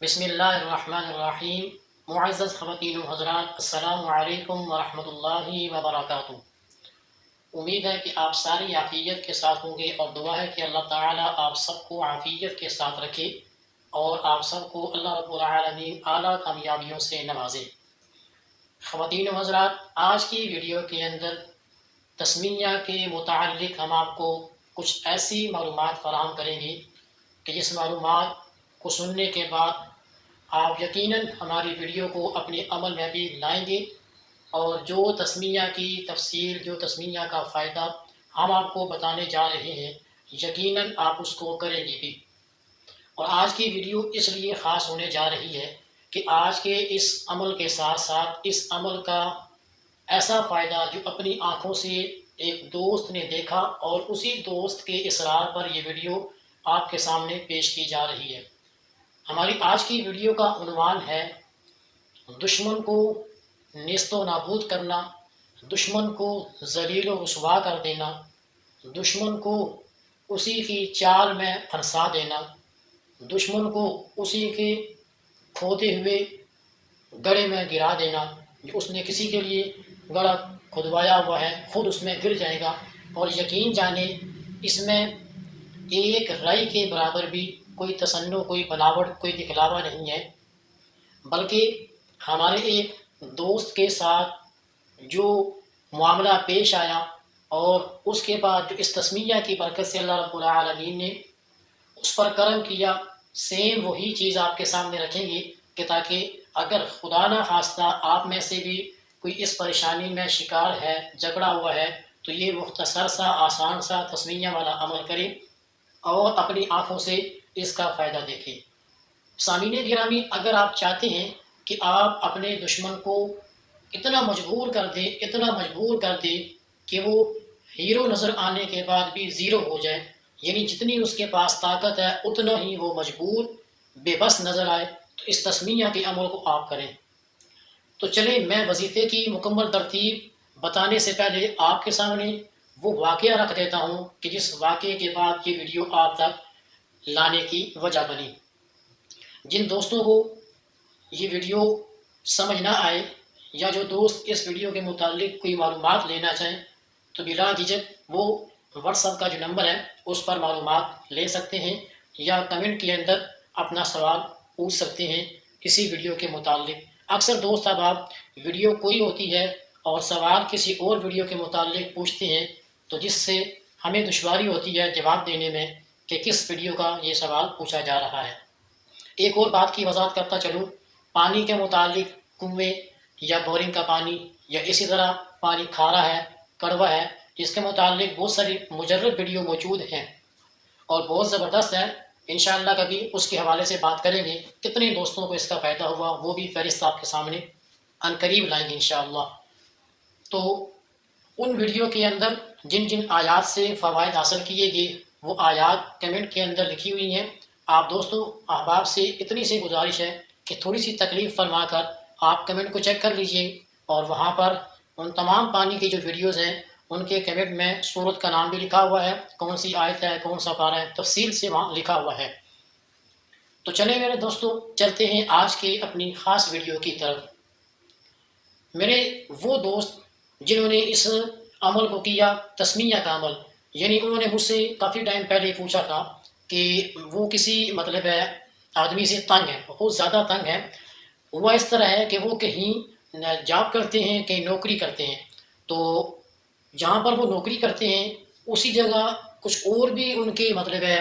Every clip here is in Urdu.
بسم اللہ الرحمن الرحیم۔ معزز خواتین و حضرات، السلام علیکم ورحمۃ اللہ وبرکاتہ۔ امید ہے کہ آپ ساری عافیت کے ساتھ ہوں گے، اور دعا ہے کہ اللہ تعالیٰ آپ سب کو عافیت کے ساتھ رکھے اور آپ سب کو اللہ رب العالمین اعلیٰ کامیابیوں سے نوازے۔ خواتین و حضرات، آج کی ویڈیو کے اندر تسمیہ کے متعلق ہم آپ کو کچھ ایسی معلومات فراہم کریں گے کہ جس معلومات کو سننے کے بعد آپ یقیناً ہماری ویڈیو کو اپنے عمل میں بھی لائیں گے، اور جو تسمیہ کی تفصیل، جو تسمیہ کا فائدہ ہم آپ کو بتانے جا رہے ہیں، یقیناً آپ اس کو کریں گے بھی۔ اور آج کی ویڈیو اس لیے خاص ہونے جا رہی ہے کہ آج کے اس عمل کے ساتھ ساتھ اس عمل کا ایسا فائدہ جو اپنی آنکھوں سے ایک دوست نے دیکھا، اور اسی دوست کے اصرار پر یہ ویڈیو آپ کے سامنے پیش کی جا رہی ہے۔ ہماری آج کی ویڈیو کا عنوان ہے دشمن کو نیست و نابود کرنا، دشمن کو ذلیل و رسوا کر دینا، دشمن کو اسی کی چال میں پھنسا دینا، دشمن کو اسی کے کھودے ہوئے گڑھے میں گرا دینا۔ جو اس نے کسی کے لیے گڑھا کھدوایا ہوا ہے، خود اس میں گر جائے گا، اور یقین جانے اس میں ایک رائے کے برابر بھی کوئی تصنع، کوئی بناوٹ، کوئی دکھلاوا نہیں ہے، بلکہ ہمارے ایک دوست کے ساتھ جو معاملہ پیش آیا، اور اس کے بعد جو اس تسمیہ کی برکت سے اللہ رب العالمین نے اس پر کرم کیا، سیم وہی چیز آپ کے سامنے رکھیں گے کہ تاکہ اگر خدا نہ خواستہ آپ میں سے بھی کوئی اس پریشانی میں شکار ہے، جکڑا ہوا ہے، تو یہ مختصر سا آسان سا تسمیہ والا عمل کرے اور اپنی آنکھوں سے اس کا فائدہ دیکھیں۔ سامعین گرامی، اگر آپ چاہتے ہیں کہ آپ اپنے دشمن کو اتنا مجبور کر دیں، اتنا مجبور کر دیں کہ وہ ہیرو نظر آنے کے بعد بھی زیرو ہو جائے، یعنی جتنی اس کے پاس طاقت ہے اتنا ہی وہ مجبور، بے بس نظر آئے، تو اس تسمیہ کے عمل کو آپ کریں۔ تو چلیں، میں وظیفے کی مکمل ترتیب بتانے سے پہلے آپ کے سامنے وہ واقعہ رکھ دیتا ہوں کہ جس واقعے کے بعد یہ ویڈیو آپ تک لانے کی وجہ بنی۔ جن دوستوں کو یہ ویڈیو سمجھ نہ آئے، یا جو دوست اس ویڈیو کے متعلق کوئی معلومات لینا چاہیں، تو بلا جھجک وہ واٹس ایپ کا جو نمبر ہے اس پر معلومات لے سکتے ہیں، یا کمنٹ کے اندر اپنا سوال پوچھ سکتے ہیں اسی ویڈیو کے متعلق۔ اکثر دوست احباب ویڈیو کوئی ہوتی ہے اور سوال کسی اور ویڈیو کے متعلق پوچھتے ہیں، تو جس سے ہمیں دشواری ہوتی ہے جواب دینے میں کہ کس ویڈیو کا یہ سوال پوچھا جا رہا ہے۔ ایک اور بات کی وضاحت کرتا چلوں، پانی کے متعلق کنویں یا بورنگ کا پانی، یا اسی طرح پانی کھارا ہے، کڑوا ہے، اس کے متعلق بہت ساری مجرد ویڈیو موجود ہیں اور بہت زبردست ہے۔ انشاءاللہ کبھی اس کے حوالے سے بات کریں گے، کتنے دوستوں کو اس کا فائدہ ہوا وہ بھی فہرست آپ کے سامنے عنقریب لائیں گے انشاءاللہ۔ تو ان ویڈیو کے اندر جن جن آیات سے فوائد حاصل کیے گئے، وہ آیات کمنٹ کے اندر لکھی ہوئی ہیں۔ آپ دوستوں احباب سے اتنی سی گزارش ہے کہ تھوڑی سی تکلیف فرما کر آپ کمنٹ کو چیک کر لیجئے، اور وہاں پر ان تمام پانی کی جو ویڈیوز ہیں ان کے کمنٹ میں سورت کا نام بھی لکھا ہوا ہے، کون سی آیت ہے، کون سا پارہ ہے، تفصیل سے وہاں لکھا ہوا ہے۔ تو چلیں میرے دوستوں، چلتے ہیں آج کے اپنی خاص ویڈیو کی طرف۔ میرے وہ دوست جنہوں نے اس عمل کو کیا، تسمیہ کا عمل، یعنی انہوں نے مجھ سے کافی ٹائم پہلے پوچھا تھا کہ وہ کسی مطلب ہے آدمی سے تنگ ہے، بہت زیادہ تنگ ہے۔ ہوا اس طرح ہے کہ وہ کہیں جاب کرتے ہیں، کہیں نوکری کرتے ہیں، تو جہاں پر وہ نوکری کرتے ہیں اسی جگہ کچھ اور بھی ان کے مطلب ہے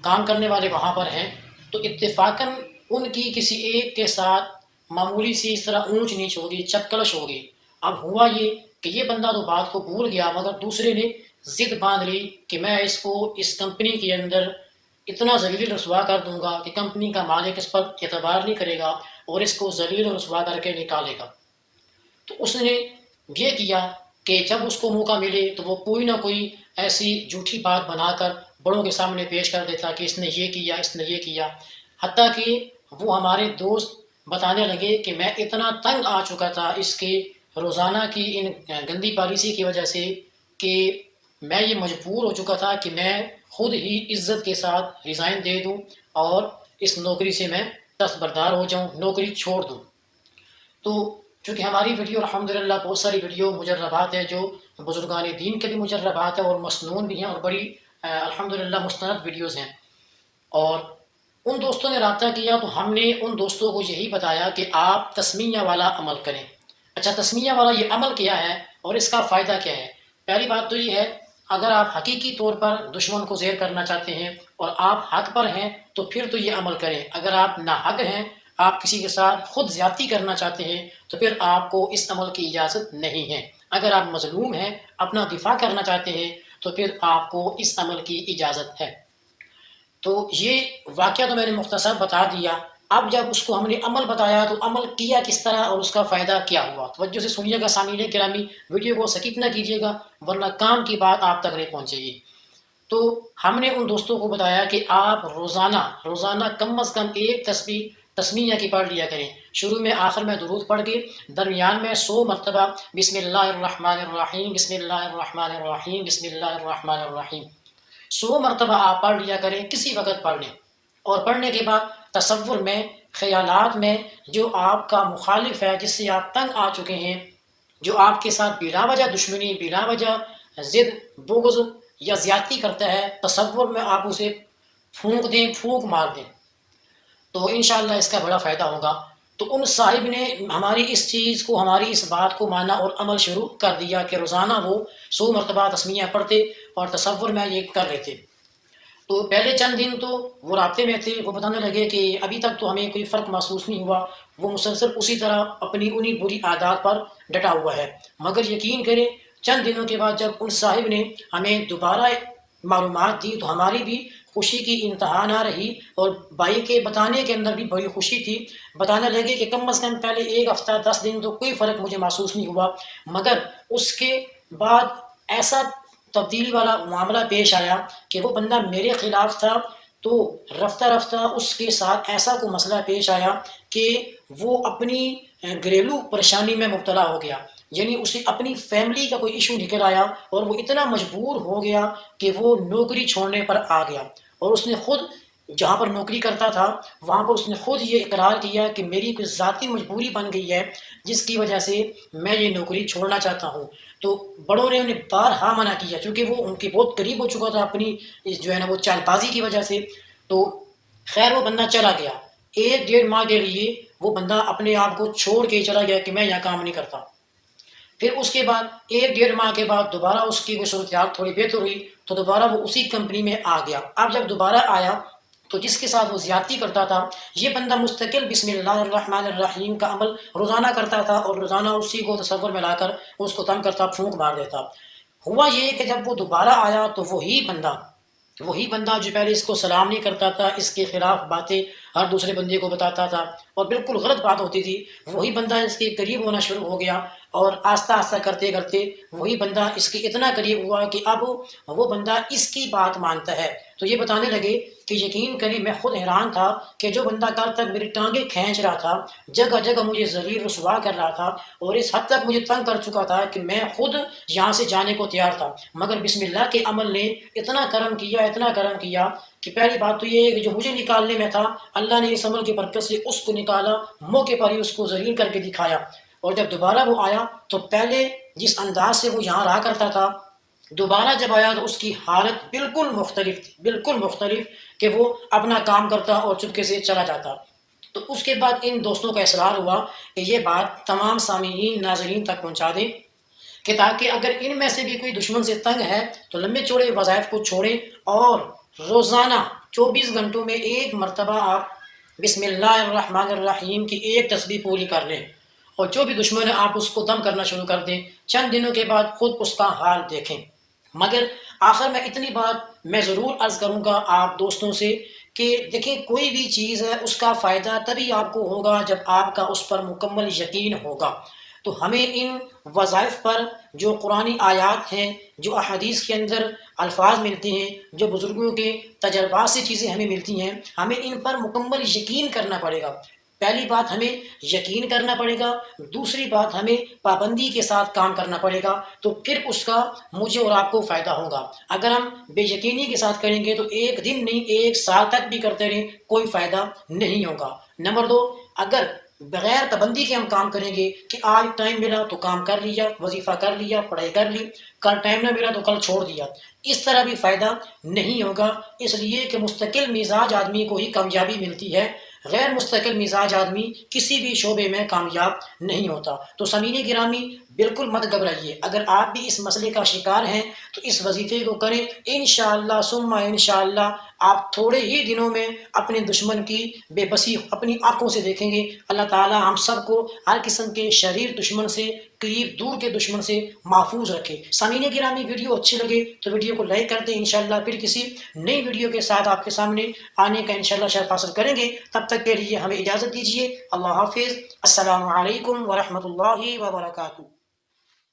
کام کرنے والے وہاں پر ہیں، تو اتفاقاً ان کی کسی ایک کے ساتھ معمولی سی اس طرح اونچ نیچ ہوگی، چپکلش ہوگی۔ اب ہوا یہ کہ یہ بندہ تو بات کو بھول گیا، مگر دوسرے نے ضد باندھ لی کہ میں اس کو اس کمپنی کے اندر اتنا ذلیل رسوا کر دوں گا کہ کمپنی کا مالک اس پر اعتبار نہیں کرے گا اور اس کو ذلیل رسوا کر کے نکالے گا۔ تو اس نے یہ کیا کہ جب اس کو موقع ملے تو وہ کوئی نہ کوئی ایسی جھوٹی بات بنا کر بڑوں کے سامنے پیش کر دیتا کہ اس نے یہ کیا، اس نے یہ کیا، حتیٰ کہ وہ ہمارے دوست بتانے لگے کہ میں اتنا تنگ آ چکا تھا اس کے روزانہ کی ان گندی پالیسی کی وجہ سے کہ میں یہ مجبور ہو چکا تھا کہ میں خود ہی عزت کے ساتھ ریزائن دے دوں اور اس نوکری سے میں دستبردار ہو جاؤں، نوکری چھوڑ دوں۔ تو چونکہ ہماری ویڈیو الحمدللہ بہت ساری ویڈیو مجربات ہیں جو بزرگان دین کے بھی مجربات ہیں اور مسنون بھی ہیں اور بڑی الحمدللہ مستند ویڈیوز ہیں، اور ان دوستوں نے رابطہ کیا تو ہم نے ان دوستوں کو یہی بتایا کہ آپ تسمیہ والا عمل کریں۔ اچھا، تسمیہ والا یہ عمل کیا ہے اور اس کا فائدہ کیا ہے؟ پہلی بات تو یہ ہے، اگر آپ حقیقی طور پر دشمن کو زیر کرنا چاہتے ہیں اور آپ حق پر ہیں تو پھر تو یہ عمل کریں۔ اگر آپ ناحق ہیں، آپ کسی کے ساتھ خود زیادتی کرنا چاہتے ہیں تو پھر آپ کو اس عمل کی اجازت نہیں ہے۔ اگر آپ مظلوم ہیں، اپنا دفاع کرنا چاہتے ہیں تو پھر آپ کو اس عمل کی اجازت ہے۔ تو یہ واقعہ تو میں نے مختصر بتا دیا۔ اب جب اس کو ہم نے عمل بتایا تو عمل کیا کس طرح اور اس کا فائدہ کیا ہوا، توجہ سے سنیے گا سامعین گرامی، ویڈیو کو سکپ نہ کیجیے گا ورنہ کام کی بات آپ تک نہیں پہنچے گی۔ تو ہم نے ان دوستوں کو بتایا کہ آپ روزانہ کم از کم ایک تسبیح تسمیہ کی پڑھ لیا کریں، شروع میں آخر میں درود پڑھ کے، درمیان میں 100 مرتبہ بسم اللہ الرحمن الرحیم، بسم اللہ الرحمن الرحیم، بسم اللہ الرحمن الرحیم 100 مرتبہ آپ پڑھ لیا کریں، کسی وقت پڑھ لیں۔ اور پڑھنے کے بعد تصور میں، خیالات میں جو آپ کا مخالف ہے، جس سے آپ تنگ آ چکے ہیں، جو آپ کے ساتھ بلا وجہ دشمنی، بلا وجہ ضد، بغض یا زیادتی کرتا ہے، تصور میں آپ اسے پھونک دیں، پھونک مار دیں، تو انشاءاللہ اس کا بڑا فائدہ ہوگا۔ تو ان صاحب نے ہماری اس چیز کو، ہماری اس بات کو مانا اور عمل شروع کر دیا کہ روزانہ وہ 100 مرتبہ تسمیہ پڑھتے اور تصور میں یہ کر لیتے۔ تو پہلے چند دن تو وہ رابطے میں تھے، وہ بتانے لگے کہ ابھی تک تو ہمیں کوئی فرق محسوس نہیں ہوا، وہ مسلسل اسی طرح اپنی انہی بری عادات پر ڈٹا ہوا ہے۔ مگر یقین کریں، چند دنوں کے بعد جب ان صاحب نے ہمیں دوبارہ معلومات دی تو ہماری بھی خوشی کی انتہا نہ رہی، اور بھائی کے بتانے کے اندر بھی بڑی خوشی تھی۔ بتانے لگے کہ کم از کم پہلے 1 ہفتہ 10 دن تو کوئی فرق مجھے محسوس نہیں ہوا، مگر اس کے بعد ایسا تبدیلی والا معاملہ پیش آیا کہ وہ بندہ میرے خلاف تھا، تو رفتہ رفتہ اس کے ساتھ ایسا کوئی مسئلہ پیش آیا کہ وہ اپنی گھریلو پریشانی میں مبتلا ہو گیا، یعنی اسے اپنی فیملی کا کوئی ایشو نکل آیا اور وہ اتنا مجبور ہو گیا کہ وہ نوکری چھوڑنے پر آ گیا، اور اس نے خود جہاں پر نوکری کرتا تھا وہاں پر اس نے خود یہ اقرار کیا کہ میری کوئی ذاتی مجبوری بن گئی ہے جس کی وجہ سے میں یہ نوکری چھوڑنا چاہتا ہوں۔ تو بڑوں نے انہیں بارہا منع کیا، چونکہ وہ ان کے بہت قریب ہو چکا تھا اپنی جو ہے نا وہ چال بازی کی وجہ سے۔ تو خیر وہ بندہ چلا گیا، 1 ماہ کے لیے وہ بندہ اپنے آپ کو چھوڑ کے چلا گیا کہ میں یہاں کام نہیں کرتا۔ پھر اس کے بعد 1 ماہ کے بعد دوبارہ اس کی وہ صورتحال تھوڑی بہتر ہوئی تو دوبارہ وہ اسی کمپنی میں آ گیا۔ اب جب دوبارہ آیا تو جس کے ساتھ وہ زیادتی کرتا تھا، یہ بندہ مستقل بسم اللہ الرحمن الرحیم کا عمل روزانہ کرتا تھا اور روزانہ اسی کو تصور میں لا کر اس کو تنگ کرتا، پھونک مار دیتا۔ ہوا یہ کہ جب وہ دوبارہ آیا تو وہی بندہ جو پہلے اس کو سلام نہیں کرتا تھا، اس کے خلاف باتیں ہر دوسرے بندے کو بتاتا تھا اور بالکل غلط بات ہوتی تھی، وہی بندہ اس کے قریب ہونا شروع ہو گیا، اور آہستہ آہستہ کرتے کرتے وہی بندہ اس کے اتنا قریب ہوا کہ اب وہ بندہ اس کی بات مانتا ہے۔ تو یہ بتانے لگے کہ یقین کریں میں خود حیران تھا کہ جو بندہ کل تک میری ٹانگیں کھینچ رہا تھا، جگہ جگہ مجھے ذلیل رسوا کر رہا تھا اور اس حد تک مجھے تنگ کر چکا تھا کہ میں خود یہاں سے جانے کو تیار تھا، مگر بسم اللہ کے عمل نے اتنا کرم کیا کہ پہلی بات تو یہ ہے کہ جو مجھے نکالنے میں تھا، اللہ نے اس عمل کی برکت سے اس کو نکالا، موقع پر ہی اس کو ذلیل کر کے دکھایا۔ اور جب دوبارہ وہ آیا تو پہلے جس انداز سے وہ یہاں رہا کرتا تھا، دوبارہ جب آیا تو اس کی حالت بالکل مختلف تھی، بالکل مختلف، کہ وہ اپنا کام کرتا اور چپکے سے چلا جاتا۔ تو اس کے بعد ان دوستوں کا اصرار ہوا کہ یہ بات تمام سامعین ناظرین تک پہنچا دیں کہ تاکہ اگر ان میں سے بھی کوئی دشمن سے تنگ ہے تو لمبے چوڑے وظائف کو چھوڑیں اور روزانہ 24 گھنٹوں میں 1 مرتبہ آپ بسم اللہ الرحمن الرحیم کی 1 تسبیح پوری کر لیں، اور جو بھی دشمن ہے آپ اس کو دم کرنا شروع کر دیں۔ چند دنوں کے بعد خود اس کا حال دیکھیں۔ مگر آخر میں اتنی بات میں ضرور عرض کروں گا آپ دوستوں سے کہ دیکھیں، کوئی بھی چیز ہے اس کا فائدہ تبھی آپ کو ہوگا جب آپ کا اس پر مکمل یقین ہوگا۔ تو ہمیں ان وظائف پر جو قرآنی آیات ہیں، جو احادیث کے اندر الفاظ ملتے ہیں، جو بزرگوں کے تجربات سے چیزیں ہمیں ملتی ہیں، ہمیں ان پر مکمل یقین کرنا پڑے گا۔ پہلی بات ہمیں یقین کرنا پڑے گا، دوسری بات ہمیں پابندی کے ساتھ کام کرنا پڑے گا، تو پھر اس کا مجھے اور آپ کو فائدہ ہوگا۔ اگر ہم بے یقینی کے ساتھ کریں گے تو ایک دن نہیں 1 سال تک بھی کرتے رہیں کوئی فائدہ نہیں ہوگا۔ نمبر 2، اگر بغیر پابندی کے ہم کام کریں گے کہ آج ٹائم ملا تو کام کر لیا، وظیفہ کر لیا، پڑھائی کر لی، کل ٹائم نہ ملا تو کل چھوڑ دیا، اس طرح بھی فائدہ نہیں ہوگا۔ اس لیے کہ مستقل مزاج آدمی کو ہی کامیابی ملتی ہے، غیر مستقل مزاج آدمی کسی بھی شعبے میں کامیاب نہیں ہوتا۔ تو سامعین گرامی، بالکل مت گھبرائیے، اگر آپ بھی اس مسئلے کا شکار ہیں تو اس وظیفے کو کریں، انشاءاللہ ثم انشاءاللہ آپ تھوڑے ہی دنوں میں اپنے دشمن کی بے بسی اپنی آنکھوں سے دیکھیں گے۔ اللہ تعالی ہم سب کو ہر قسم کے شریر دشمن سے، قریب دور کے دشمن سے محفوظ رکھے۔ سامعین گرامی، ویڈیو اچھی لگے تو ویڈیو کو لائک کر دیں، انشاءاللہ پھر کسی نئی ویڈیو کے ساتھ آپ کے سامنے آنے کا انشاءاللہ شرف حاصل کریں گے۔ تب تک کے لیے ہمیں اجازت دیجیے، اللہ حافظ، السلام علیکم ورحمۃ اللہ وبرکاتہ۔